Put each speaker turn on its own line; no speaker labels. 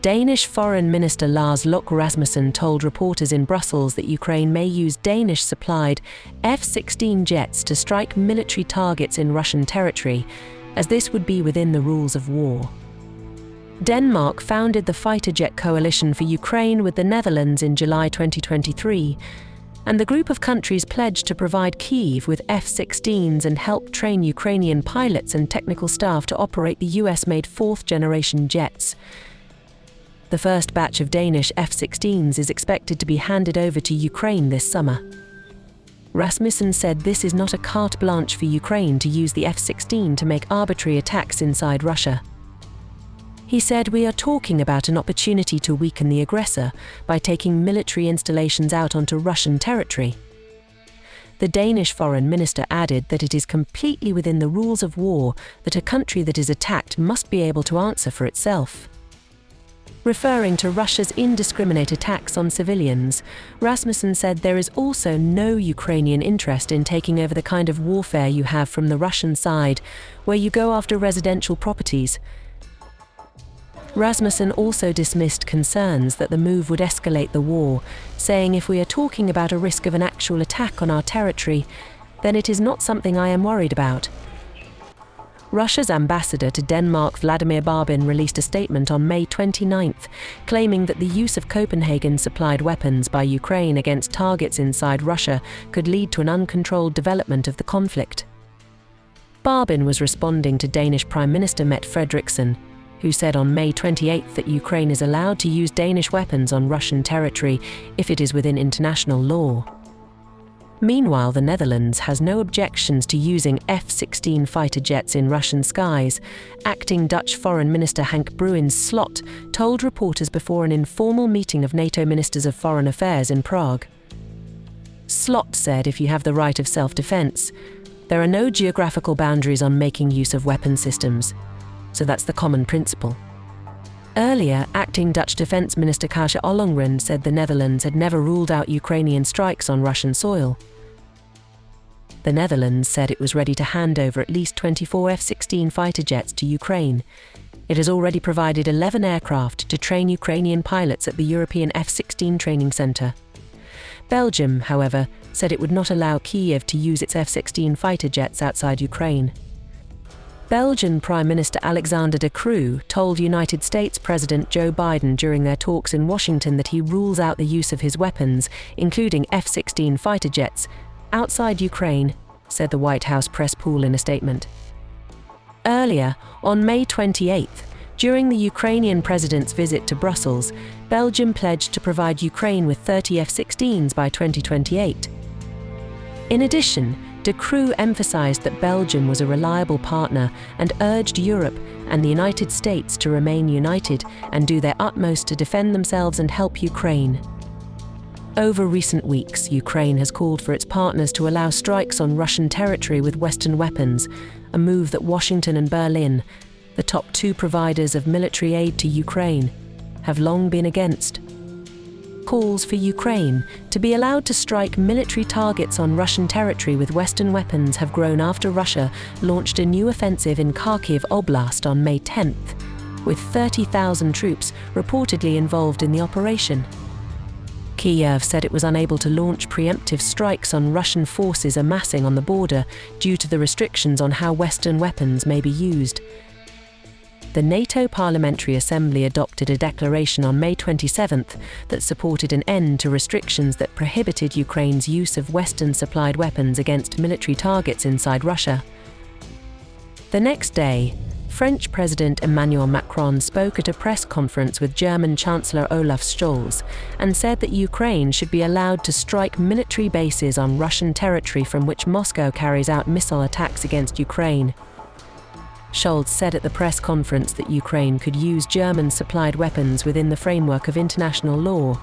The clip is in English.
Danish Foreign Minister Lars Løkke Rasmussen told reporters in Brussels that Ukraine may use Danish-supplied F-16 jets to strike military targets in Russian territory, as this would be within the rules of war. Denmark founded the fighter jet coalition for Ukraine with the Netherlands in July 2023, and the group of countries pledged to provide Kyiv with F-16s and help train Ukrainian pilots and technical staff to operate the US-made fourth-generation jets. The first batch of Danish F-16s is expected to be handed over to Ukraine this summer. Rasmussen said this is not a carte blanche for Ukraine to use the F-16 to make arbitrary attacks inside Russia. He said, "We are talking about an opportunity to weaken the aggressor by taking military installations out onto Russian territory." The Danish foreign minister added that it is completely within the rules of war that a country that is attacked must be able to answer for itself. Referring to Russia's indiscriminate attacks on civilians, Rasmussen said there is also no Ukrainian interest in taking over the kind of warfare you have from the Russian side, where you go after residential properties. Rasmussen also dismissed concerns that the move would escalate the war, saying, "If we are talking about a risk of an actual attack on our territory, then it is not something I am worried about." Russia's ambassador to Denmark, Vladimir Barbin, released a statement on May 29th, claiming that the use of Copenhagen-supplied weapons by Ukraine against targets inside Russia could lead to an uncontrolled development of the conflict. Barbin was responding to Danish Prime Minister Mette Frederiksen, who said on May 28th that Ukraine is allowed to use Danish weapons on Russian territory if it is within international law. Meanwhile, the Netherlands has no objections to using F-16 fighter jets in Russian skies. Acting Dutch Foreign Minister Hanke Bruins Slot told reporters before an informal meeting of NATO Ministers of Foreign Affairs in Prague. Slot said, "If you have the right of self-defense, there are no geographical boundaries on making use of weapon systems. So that's the common principle." Earlier, acting Dutch Defence Minister Kaja Ollongren said the Netherlands had never ruled out Ukrainian strikes on Russian soil. The Netherlands said it was ready to hand over at least 24 F-16 fighter jets to Ukraine. It has already provided 11 aircraft to train Ukrainian pilots at the European F-16 training centre. Belgium, however, said it would not allow Kyiv to use its F-16 fighter jets outside Ukraine. Belgian Prime Minister Alexander De Croo told United States President Joe Biden during their talks in Washington that he rules out the use of his weapons, including F-16 fighter jets, outside Ukraine, said the White House press pool in a statement. Earlier, on May 28th, during the Ukrainian president's visit to Brussels, Belgium pledged to provide Ukraine with 30 F-16s by 2028. In addition, De Croo emphasized that Belgium was a reliable partner and urged Europe and the United States to remain united and do their utmost to defend themselves and help Ukraine. Over recent weeks, Ukraine has called for its partners to allow strikes on Russian territory with Western weapons, a move that Washington and Berlin, the top two providers of military aid to Ukraine, have long been against. Calls for Ukraine to be allowed to strike military targets on Russian territory with Western weapons have grown after Russia launched a new offensive in Kharkiv Oblast on May 10th, with 30,000 troops reportedly involved in the operation. Kyiv said it was unable to launch preemptive strikes on Russian forces amassing on the border due to the restrictions on how Western weapons may be used. The NATO Parliamentary Assembly adopted a declaration on May 27th that supported an end to restrictions that prohibited Ukraine's use of Western-supplied weapons against military targets inside Russia. The next day, French President Emmanuel Macron spoke at a press conference with German Chancellor Olaf Scholz and said that Ukraine should be allowed to strike military bases on Russian territory from which Moscow carries out missile attacks against Ukraine. Scholz said at the press conference that Ukraine could use German-supplied weapons within the framework of international law,